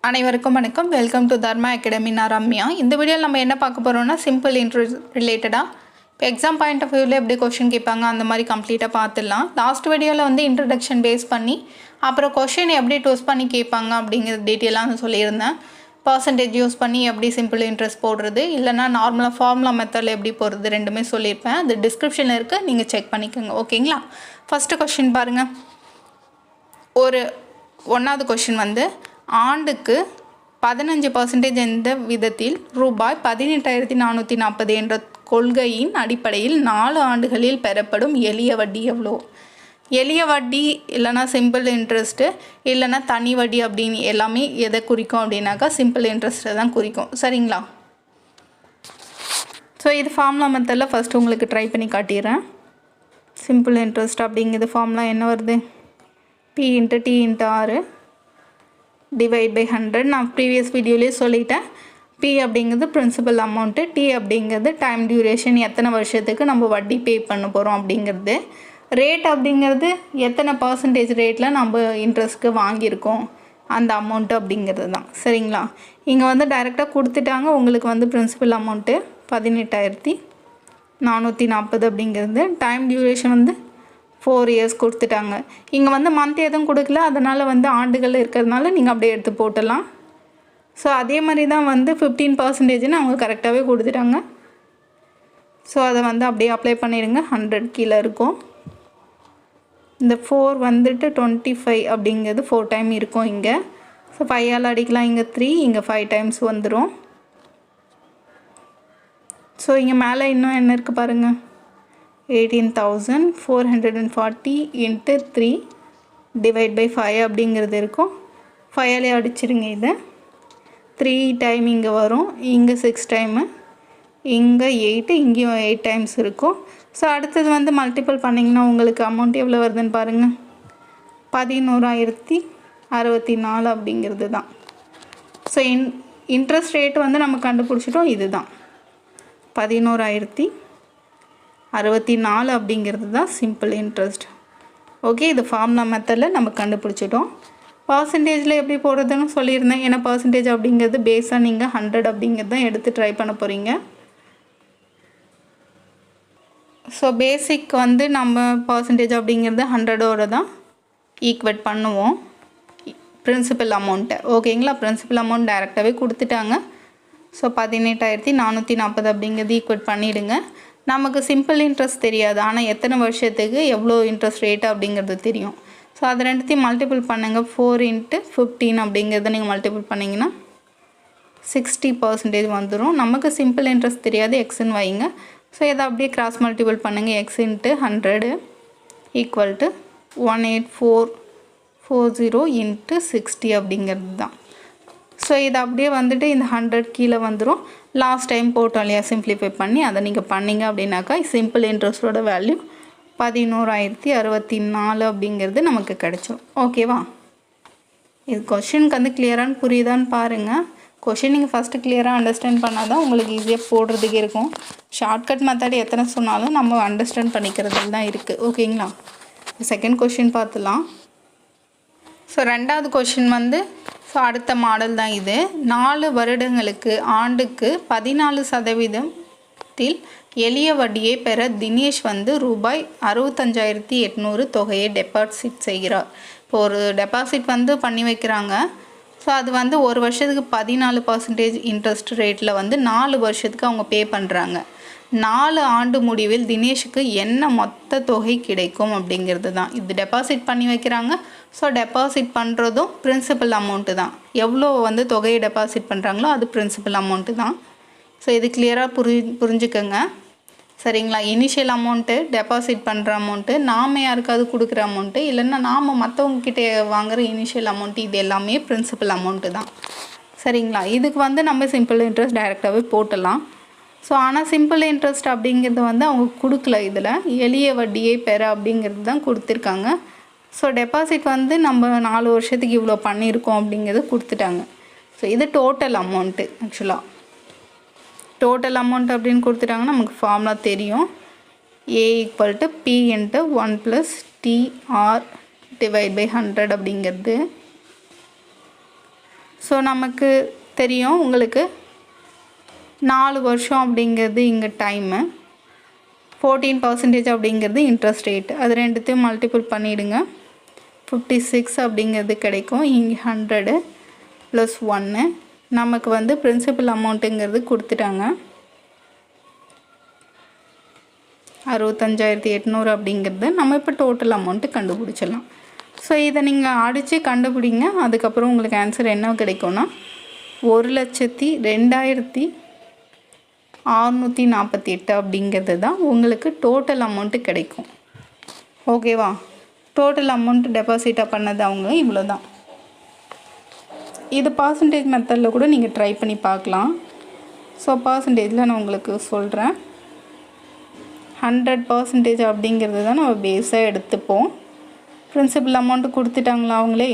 அனைவருக்கும் வணக்கம். Welcome to Dharma academy. நான் ரம்யா. இந்த வீடியோவில் நம்ம என்ன பார்க்க போகிறோம்னா சிம்பிள் இன்ட்ரெஸ்ட் ரிலேட்டடாக இப்போ எக்ஸாம் பாயிண்ட் ஆஃப் வியூவில் எப்படி கொஷின் கேட்பாங்க அந்த மாதிரி கம்ப்ளீட்டாக பார்த்துடலாம். லாஸ்ட் வீடியோவில் வந்து இன்ட்ரடக்ஷன் பேஸ் பண்ணி அப்புறம் கொஷின் எப்படி டூஸ் பண்ணி கேட்பாங்க அப்படிங்கிற டீட்டெயிலாக சொல்லியிருந்தேன். பர்சன்டேஜ் யூஸ் பண்ணி எப்படி சிம்பிள் இன்ட்ரெஸ்ட் போடுறது, இல்லைனா நார்மலாக ஃபார்முலா மெத்தடில் எப்படி போடுறது ரெண்டுமே சொல்லியிருப்பேன். அது டிஸ்கிரிப்ஷனில் இருக்குது, நீங்கள் செக் பண்ணிக்கோங்க. ஓகேங்களா? ஃபஸ்ட்டு கொஷின் பாருங்கள். ஒரு 1வது கொஷின் வந்து ஆண்டுக்கு 15% எந்த விதத்தில் ரூபாய் 18,440 என்ற கொள்கையின் அடிப்படையில் 4 ஆண்டுகளில் பெறப்படும் எளிய வட்டி எவ்வளோ? எளிய வட்டி இல்லைனா சிம்பிள் இன்ட்ரெஸ்ட்டு இல்லைனா தனி வட்டி அப்படின்னு எல்லாமே எதை குறிக்கும் அப்படின்னாக்கா சிம்பிள் இன்ட்ரெஸ்ட்டை தான் குறிக்கும். சரிங்களா? ஸோ இது ஃபார்முலா மெத்தடில் ஃபஸ்ட்டு உங்களுக்கு ட்ரை பண்ணி காட்டிடுறேன். சிம்பிள் இன்ட்ரெஸ்ட் அப்படிங்கிறது ஃபார்முலா என்ன வருது? P × T × R divide by 100. நான் ப்ரீவியஸ் வீடியோலேயே சொல்லிட்டேன். P அப்படிங்கிறது பிரின்சிபல் அமௌண்ட்டு, T அப்படிங்கிறது டைம் டியூரேஷன், எத்தனை வருஷத்துக்கு நம்ம வட்டி பே பண்ண போகிறோம் அப்படிங்கிறது. ரேட் அப்படிங்கிறது எத்தனை பர்சன்டேஜ் ரேட்டில் நம்ம இன்ட்ரெஸ்ட்க்கு வாங்கியிருக்கோம் அந்த அமௌண்ட்டு அப்படிங்கிறது தான். சரிங்களா? இங்கே வந்து டைரெக்டாக கொடுத்துட்டாங்க. உங்களுக்கு வந்து பிரின்சிபல் அமௌண்ட்டு 18,440 அப்படிங்கிறது. டைம் டியூரேஷன் வந்து 4 இயர்ஸ் கொடுத்துட்டாங்க. இங்கே வந்து மந்த் எதுவும் கொடுக்கல, அதனால் வந்து ஆண்டுகள் இருக்கிறதுனால நீங்கள் அப்படியே எடுத்து போட்டலாம். ஸோ அதே மாதிரி தான் வந்து 15%ன்னு அவங்க கரெக்டாகவே கொடுத்துட்டாங்க. ஸோ அதை வந்து அப்படியே அப்ளை பண்ணிடுங்க. 100 கீழே இருக்கும். இந்த 4 வந்துட்டு 25 அப்படிங்கிறது 4 டைம் இருக்கும் இங்கே. ஸோ 5ஆல் அடிக்கலாம். இங்கே 3, இங்கே 5 டைம்ஸ் வந்துடும். ஸோ இங்கே மேலே இன்னும் என்ன இருக்குது பாருங்கள். 18,440 × 3 டிவைட் பை 5 அப்படிங்கிறது இருக்கும். 5ஆலே அடிச்சிருங்க. இது 3 டைம் இங்கே வரும், இங்கே 6 டைமு, இங்கே 8, இங்கேயும் 8 டைம்ஸ் இருக்கும். ஸோ அடுத்தது வந்து மல்டிபிள் பண்ணிங்கன்னா உங்களுக்கு அமௌண்ட் எவ்வளோ வருதுன்னு பாருங்கள். 11,064 அப்படிங்கிறது தான். ஸோ இன்ட்ரெஸ்ட் ரேட் வந்து நம்ம கண்டுபிடிச்சிட்டோம். இது தான் 11,064 அப்படிங்கிறது தான் சிம்பிள் இன்ட்ரெஸ்ட். ஓகே, இது ஃபார்முலா மெத்தடில் நம்ம கண்டுபிடிச்சிட்டோம். பர்சன்டேஜில் எப்படி போடுறதுன்னு சொல்லியிருந்தேன். ஏன்னா பர்சன்டேஜ் அப்படிங்கிறது பேஸாக நீங்கள் 100 அப்படிங்கிறது தான் எடுத்து ட்ரை பண்ண போகிறீங்க. ஸோ பேசிக் வந்து நம்ம பர்சன்டேஜ் அப்படிங்கிறது 100ஓட தான் ஈக்குவேட் பண்ணுவோம் பிரின்சிபல் அமௌண்ட்டை. ஓகேங்களா? பிரின்சிபல் அமௌண்ட் டைரெக்டாகவே கொடுத்துட்டாங்க. ஸோ 18,440 அப்படிங்கிறது ஈக்குவேட் பண்ணிவிடுங்க. நமக்கு சிம்பிள் இன்ட்ரெஸ்ட் தெரியாது, ஆனால் எத்தனை வருஷத்துக்கு எவ்வளோ இன்ட்ரெஸ்ட் ரேட்டு அப்படிங்கிறது தெரியும். ஸோ அது ரெண்டுத்தையும் மல்டிபிள் பண்ணுங்கள். 4 × 15 அப்படிங்கிறத நீங்கள் மல்டிபிள் பண்ணிங்கன்னா 60% வந்துடும். நமக்கு சிம்பிள் இன்ட்ரெஸ்ட் தெரியாது, எக்ஸ்ன்னு வைங்க. ஸோ இதை அப்படியே கிராஸ் மல்டிபிள் பண்ணுங்கள். x × 100 = 18440 × 60 அப்படிங்கிறது தான். ஸோ இது அப்படியே வந்துட்டு இந்த 100 கீழே வந்துடும். லாஸ்ட் டைம் போட்டோம் இல்லையா, சிம்ப்ளிஃபை பண்ணி அதை நீங்கள் பண்ணிங்க அப்படின்னாக்கா சிம்பிள் இன்ட்ரெஸ்ட்டோட வேல்யூ 11,064 அப்படிங்கிறது நமக்கு கிடைச்சிடும். ஓகேவா? இது கொஷினுக்கு வந்து கிளியரானு புரியுதான்னு பாருங்கள். கொஷின் நீங்கள் ஃபஸ்ட்டு கிளியராக அண்டர்ஸ்டாண்ட் பண்ணால் தான் உங்களுக்கு ஈஸியாக போடுறதுக்கு இருக்கும். ஷார்ட்கட் மெத்தட் எத்தனை சொன்னாலும் நம்ம அண்டர்ஸ்டாண்ட் பண்ணிக்கிறதுல தான் இருக்குது. ஓகேங்களா? செகண்ட் கொஷின் பார்த்துலாம். ஸோ 2வது கொஷின் வந்து ஸோ அடுத்த மாடல் தான் இது. 4 வருடங்களுக்கு ஆண்டுக்கு 14% எளிய வட்டியை பெற தினேஷ் வந்து ரூபாய் 65,800 தொகையை டெபாசிட் செய்கிறார். இப்போ ஒரு டெபாசிட் வந்து பண்ணி வைக்கிறாங்க. ஸோ அது வந்து ஒரு வருஷத்துக்கு 14% இன்ட்ரெஸ்ட் ரேட்டில் வந்து 4 வருஷத்துக்கு அவங்க பே பண்ணுறாங்க. 4 ஆண்டு முடிவில் தினேஷுக்கு என்ன மொத்த தொகை கிடைக்கும் அப்படிங்கிறது தான். இது டெபாசிட் பண்ணி வைக்கிறாங்க. ஸோ டெபாசிட் பண்ணுறதும் பிரின்சிபல் அமௌண்ட்டு தான். எவ்வளோ வந்து தொகையை டெபாசிட் பண்ணுறாங்களோ அது பிரின்சிபல் அமௌண்ட்டு தான். ஸோ இது கிளியராக புரிஞ்சுக்கோங்க. சரிங்களா? இனிஷியல் அமௌண்ட்டு, டெபாசிட் பண்ணுற அமௌண்ட்டு, நாம் யாருக்காவது கொடுக்குற அமௌண்ட்டு, இல்லைன்னா நாம் மற்றவங்கக்கிட்ட வாங்குகிற இனிஷியல் அமௌண்ட்டு, இது எல்லாமே பிரின்சிபல் அமௌண்ட்டு தான். சரிங்களா? இதுக்கு வந்து நம்ம சிம்பிள் இன்ட்ரெஸ்ட் டைரெக்டாகவே போட்டலாம். ஸோ ஆனால் சிம்பிள் இன்ட்ரெஸ்ட் அப்படிங்கிறது வந்து அவங்க கொடுக்கல. இதில் எளிய வட்டியை பெற அப்படிங்கிறது தான் கொடுத்துருக்காங்க. ஸோ டெபாசிட் வந்து நம்ம 4 வருஷத்துக்கு இவ்வளோ பண்ணியிருக்கோம் அப்படிங்கிறது கொடுத்துட்டாங்க. ஸோ இது டோட்டல் அமௌண்ட்டு. ஆக்சுவலாக டோட்டல் அமௌண்ட் அப்படின்னு கொடுத்துட்டாங்கன்னா நமக்கு ஃபார்முலா தெரியும். A = P × 1 + TR / 100 அப்படிங்கிறது. ஸோ நமக்கு தெரியும் உங்களுக்கு 4 வருஷம் அப்படிங்கிறது இங்கே டைமு, 14% அப்படிங்கிறது இன்ட்ரெஸ்ட் ரேட். அது ரெண்டுத்தையும் மல்டிபிள் பண்ணிவிடுங்க. 56 அப்படிங்கிறது கிடைக்கும். இங்கே 100 + 1 நமக்கு வந்து பிரின்சிபல் அமௌண்ட்டுங்கிறது கொடுத்துட்டாங்க 65,800 அப்படிங்கிறது. நம்ம இப்போ டோட்டல் அமௌண்ட்டு கண்டுபிடிச்சிடலாம். ஸோ இதை நீங்கள் அடித்து கண்டுபிடிங்க. அதுக்கப்புறம் உங்களுக்கு ஆன்சர் என்ன கிடைக்கும்னா 1,02,648 அப்படிங்கிறது தான் உங்களுக்கு டோட்டல் அமௌண்ட்டு கிடைக்கும். ஓகேவா? டோட்டல் அமௌண்ட் டெபாசிட்டாக பண்ணது அவங்க இவ்வளோ தான். இது பர்சன்டேஜ் மெத்தடில் கூட நீங்கள் ட்ரை பண்ணி பார்க்கலாம். ஸோ பர்சன்டேஜில் நான் உங்களுக்கு சொல்கிறேன். 100% அப்படிங்கிறது தான் நம்ம பேஸாக எடுத்துப்போம். பிரின்சிபல் அமௌண்ட்டு கொடுத்துட்டாங்களா அவங்களே?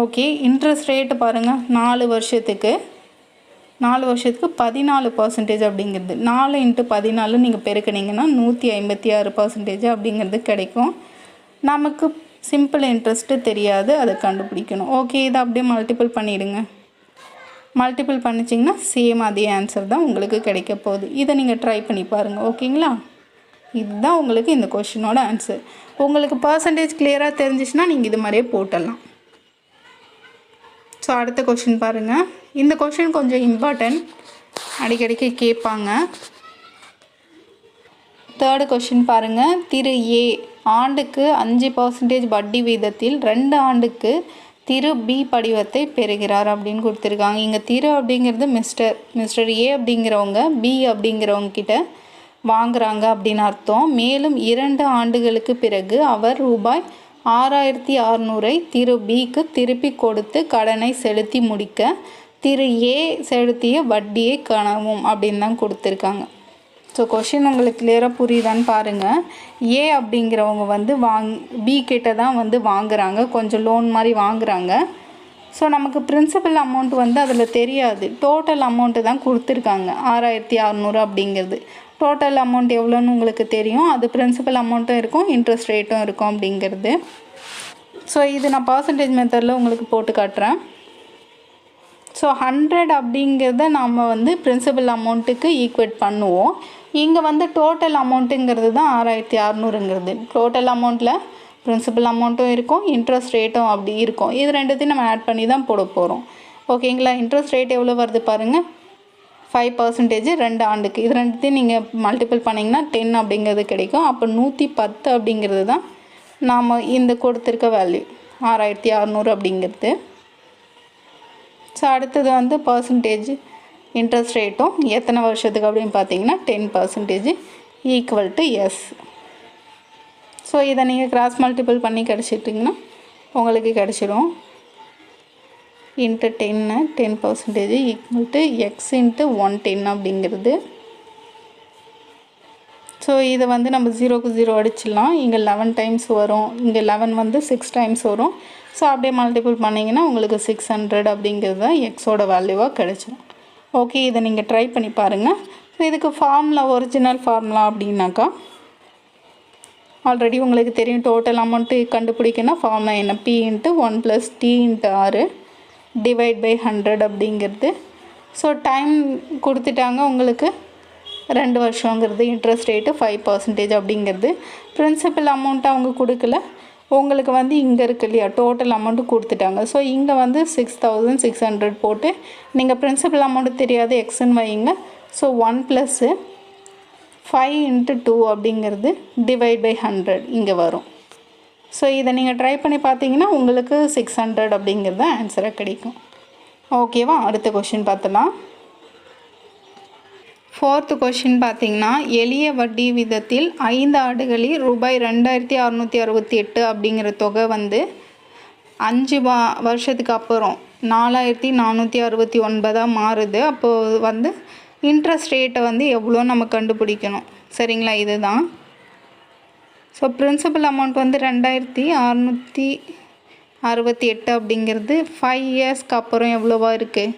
ஓகே. இன்ட்ரெஸ்ட் ரேட்டு பாருங்கள், 4 வருஷத்துக்கு 14% அப்படிங்கிறது. 4 × 14 நீங்கள் பெருக்கினீங்கன்னா 156% அப்படிங்கிறது கிடைக்கும். நமக்கு சிம்பிள் இன்ட்ரெஸ்ட்டு தெரியாது, அதை கண்டுபிடிக்கணும். ஓகே, இதை அப்படியே மல்டிபிள் பண்ணிவிடுங்க. மல்டிபிள் பண்ணிச்சிங்கன்னா சேம் அதே ஆன்சர் தான் உங்களுக்கு கிடைக்க போகுது. இதை நீங்கள் ட்ரை பண்ணி பாருங்கள். ஓகேங்களா? இதுதான் உங்களுக்கு இந்த கொஷினோட ஆன்சர். உங்களுக்கு பர்சன்டேஜ் கிளியராக தெரிஞ்சிச்சுன்னா நீங்கள் இது மாதிரியே போட்டுடலாம். ஸோ அடுத்த கொஷின் பாருங்கள். இந்த கொஷின் கொஞ்சம் இம்பார்ட்டன்ட், அடிக்கடிக்கு கேட்பாங்க. 3rd கொஷின் பாருங்கள். திரு ஏ ஆண்டுக்கு 5% வட்டி வீதத்தில் 2 ஆண்டுக்கு திரு பி படிவத்தை பெறுகிறார் அப்படின்னு கொடுத்துருக்காங்க. இங்கே திரு அப்படிங்கிறது மிஸ்டர் ஏ அப்படிங்கிறவங்க பி அப்படிங்கிறவங்க கிட்ட வாங்குறாங்க அப்படின்னு அர்த்தம். மேலும் 2 ஆண்டுகளுக்கு பிறகு அவர் ரூபாய் 6,600 திரு பிக்கு திருப்பி கொடுத்து கடனை செலுத்தி முடிக்க திரு ஏ செலுத்திய வட்டியை காணவும் அப்படின்னு தான் கொடுத்துருக்காங்க. ஸோ கொஷின் உங்களுக்கு கிளியராக புரியுதான்னு பாருங்கள். ஏ அப்படிங்கிறவங்க வந்து பி கிட்ட தான் வந்து வாங்குகிறாங்க, கொஞ்சம் லோன் மாதிரி வாங்குகிறாங்க. ஸோ நமக்கு பிரின்சிபல் அமௌண்ட் வந்து அதில் தெரியாது, டோட்டல் அமௌண்ட்டு தான் கொடுத்துருக்காங்க 6,600 அப்படிங்கிறது. டோட்டல் அமௌண்ட் எவ்வளோன்னு உங்களுக்கு தெரியும், அது பிரின்சிபல் அமௌண்ட்டும் இருக்கும், இன்ட்ரெஸ்ட் ரேட்டும் இருக்கும் அப்படிங்கிறது. ஸோ இது நான் பர்சன்டேஜ் மெத்தடில் உங்களுக்கு போட்டு காட்டுறேன். ஸோ 100 அப்படிங்கிறத நம்ம வந்து பிரின்சிபல் அமௌண்ட்டுக்கு ஈக்குவேட் பண்ணுவோம். இங்கே வந்து டோட்டல் அமௌண்ட்டுங்கிறது தான் 6,600ங்கிறது. டோட்டல் அமௌண்ட்டில் பிரின்சிபல் அமௌண்ட்டும் இருக்கும், இன்ட்ரெஸ்ட் ரேட்டும் அப்படி இருக்கும். இது ரெண்டுத்தையும் நம்ம ஆட் பண்ணி தான் போட போகிறோம். ஓகேங்களா? இன்ட்ரெஸ்ட் ரேட் எவ்வளோ வருது பாருங்கள், 5% 2 ஆண்டுக்கு. இது ரெண்டுத்தையும் நீங்கள் மல்டிபிள் பண்ணிங்கன்னா 10 அப்படிங்கிறது கிடைக்கும். அப்போ 110 அப்படிங்கிறது தான் நாம் இந்த கொடுத்துருக்க வேல்யூ 6,600 அப்படிங்கிறது. ஸோ அடுத்தது வந்து பர்சன்டேஜ் இன்ட்ரெஸ்ட் ரேட்டும் எத்தனை வருஷத்துக்கு அப்படின்னு பார்த்தீங்கன்னா 10% ஈக்குவல் டு எஸ். ஸோ இதை நீங்கள் கிராஸ் மல்டிபிள் பண்ணி கிடச்சிட்டிங்கன்னா உங்களுக்கு கிடச்சிடும். Into 10% equal to X into 110 அப்படிங்கிறது. ஸோ இதை வந்து நம்ம 0க்கு 0 அடிச்சிடலாம். இங்கே 11 டைம்ஸ் வரும், இங்கே 11 வந்து 6 டைம்ஸ் வரும். ஸோ அப்படியே மல்டிபிள் பண்ணிங்கன்னா உங்களுக்கு 600 அப்படிங்கிறது தான் எக்ஸோட வேல்யூவாக கிடச்சிடும். ஓகே, இதை நீங்கள் ட்ரை பண்ணி பாருங்கள். ஸோ இதுக்கு ஃபார்முலா, ஒரிஜினல் ஃபார்முலா அப்படின்னாக்கா ஆல்ரெடி உங்களுக்கு தெரியும். டோட்டல் அமௌண்ட்டு கண்டுபிடிக்கணும் ஃபார்முலா என்ன, P × 1 + T × R divide by 100 அப்படிங்கிறது. ஸோ டைம் கொடுத்துட்டாங்க உங்களுக்கு 2 வருஷங்கிறது, இன்ட்ரெஸ்ட் ரேட்டு 5% அப்படிங்கிறது. பிரின்சிபல் அமௌண்ட்டு அவங்க கொடுக்கல, உங்களுக்கு வந்து இங்கே இருக்கு இல்லையா டோட்டல் அமௌண்ட்டு கொடுத்துட்டாங்க. ஸோ இங்கே வந்து 6,600 போட்டு நீங்கள் பிரின்சிபல் அமௌண்ட்டு தெரியாது எக்ஸ்ன்னு வைங்க. ஸோ 1 + 5 × 2 அப்படிங்கிறது டிவைட் பை 100 இங்கே வரும். ஸோ இதை நீங்கள் ட்ரை பண்ணி பார்த்தீங்கன்னா உங்களுக்கு 600 அப்படிங்கிறது ஆன்சராக கிடைக்கும். ஓகேவா? அடுத்த கொஷின் பார்த்துலாம். 4th கொஷின் பார்த்தீங்கன்னா, எளிய வட்டி விதத்தில் 5 ஆண்டுகளில் ரூபாய் 2,668 அப்படிங்கிற தொகை வந்து 5 வருஷத்துக்கு அப்புறம் 4,469 மாறுது. அப்போது வந்து இன்ட்ரெஸ்ட் ரேட்டை வந்து எவ்வளோ நம்ம கண்டுபிடிக்கணும். சரிங்களா? இதுதான். ஸோ பிரின்சிபல் அமௌண்ட் வந்து 2,668 அப்படிங்கிறது 5 இயர்ஸ்க்கு அப்புறம் எவ்வளோவா இருக்குது,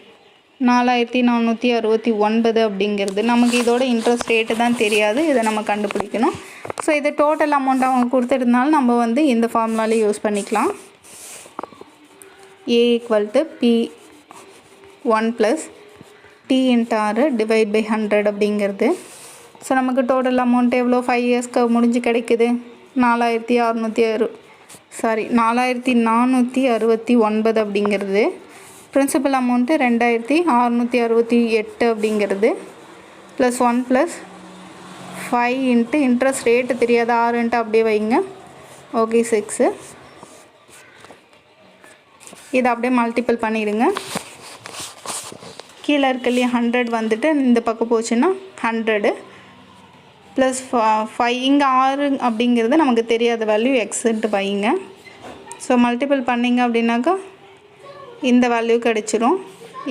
4,469 அப்படிங்கிறது. நமக்கு இதோட இன்ட்ரெஸ்ட் ரேட்டு தான் தெரியாது, இதை நம்ம கண்டுபிடிக்கணும். ஸோ இது டோட்டல் அமௌண்ட் அவங்க கொடுத்துருந்தாலும் நம்ம வந்து இந்த ஃபார்முலாலே யூஸ் பண்ணிக்கலாம். A equal to P1 plus T into R divide by 100 அப்படிங்கிறது. ஸோ நமக்கு டோட்டல் அமௌண்ட் எவ்வளோ 5 இயர்ஸ்க்கு முடிஞ்சு கிடைக்குது 4469 அப்படிங்கிறது. பிரின்சிபல் அமௌண்ட்டு 2668 அப்படிங்கிறது plus 1 plus 5 into interest rate தெரியாத 6 அப்படியே வைங்க. ஓகே 6. இதை அப்படியே மல்டிபிள் பண்ணிடுங்க. கீழே இருக்க இல்லையா 100 வந்துட்டு இந்த பக்கம் போச்சுன்னா 100 ப்ளஸ் 5 இங்கே 6 அப்படிங்கிறது நமக்கு தெரியாத வேல்யூ எக்ஸ்ன்ட்டு வைங்க. ஸோ மல்டிபிள் பண்ணிங்க அப்படின்னாக்கா இந்த வேல்யூ கிடச்சிரும்.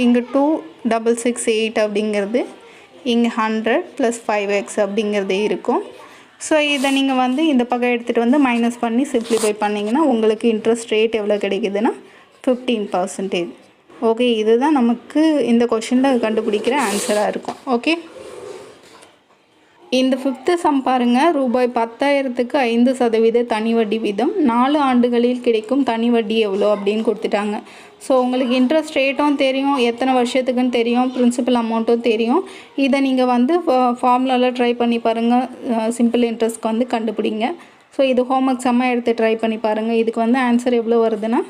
இங்கே 2668 அப்படிங்கிறது இங்கே 100 ப்ளஸ் 5x அப்படிங்கிறது இருக்கும். ஸோ இதை நீங்கள் வந்து இந்த பக்கம் எடுத்துகிட்டு வந்து மைனஸ் பண்ணி சிம்ப்ளிஃபை பண்ணிங்கன்னா உங்களுக்கு இன்ட்ரெஸ்ட் ரேட் எவ்வளோ கிடைக்குதுன்னா 15%. ஓகே, இதுதான் நமக்கு இந்த கொஷினில் கண்டுபிடிக்கிற ஆன்சராக இருக்கும். ஓகே, இந்த 5th சம் பாருங்கள். ரூபாய் 10,000க்கு 5% தனி வட்டி வீதம் 4 ஆண்டுகளில் கிடைக்கும் தனி வட்டி எவ்வளோ அப்படின்னு கொடுத்துட்டாங்க. ஸோ உங்களுக்கு இன்ட்ரெஸ்ட் ரேட்டும் தெரியும், எத்தனை வருஷத்துக்குன்னு தெரியும், பிரின்சிபல் அமௌண்ட்டும் தெரியும். இதை நீங்கள் வந்து ஃபார்முலாவில் ட்ரை பண்ணி பாருங்கள். சிம்பிள் இன்ட்ரெஸ்ட்க்கு வந்து கண்டுபிடிங்க. ஸோ இது ஹோம்ஒர்க் செம்ம எடுத்து ட்ரை பண்ணி பாருங்கள். இதுக்கு வந்து ஆன்சர் எவ்வளோ வருதுன்னா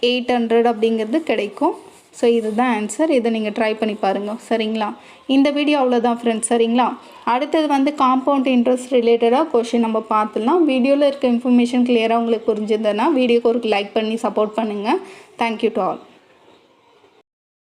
800 அப்படிங்கிறது கிடைக்கும். ஸோ இதுதான் ஆன்சர். இதை நீங்கள் ட்ரை பண்ணி பாருங்கள். சரிங்களா? இந்த வீடியோ அவ்வளோதான் ஃப்ரெண்ட்ஸ். சரிங்களா? அடுத்தது வந்து காம்பவுண்ட் இன்ட்ரெஸ்ட் ரிலேட்டடாக கொஷின் நம்ம பார்த்துலாம். வீடியோவில் இருக்க இன்ஃபர்மேஷன் கிளியராக உங்களுக்கு புரிஞ்சிருந்ததுன்னா வீடியோக்கு ஒரு லைக் பண்ணி சப்போர்ட் பண்ணுங்கள். Thank you to all.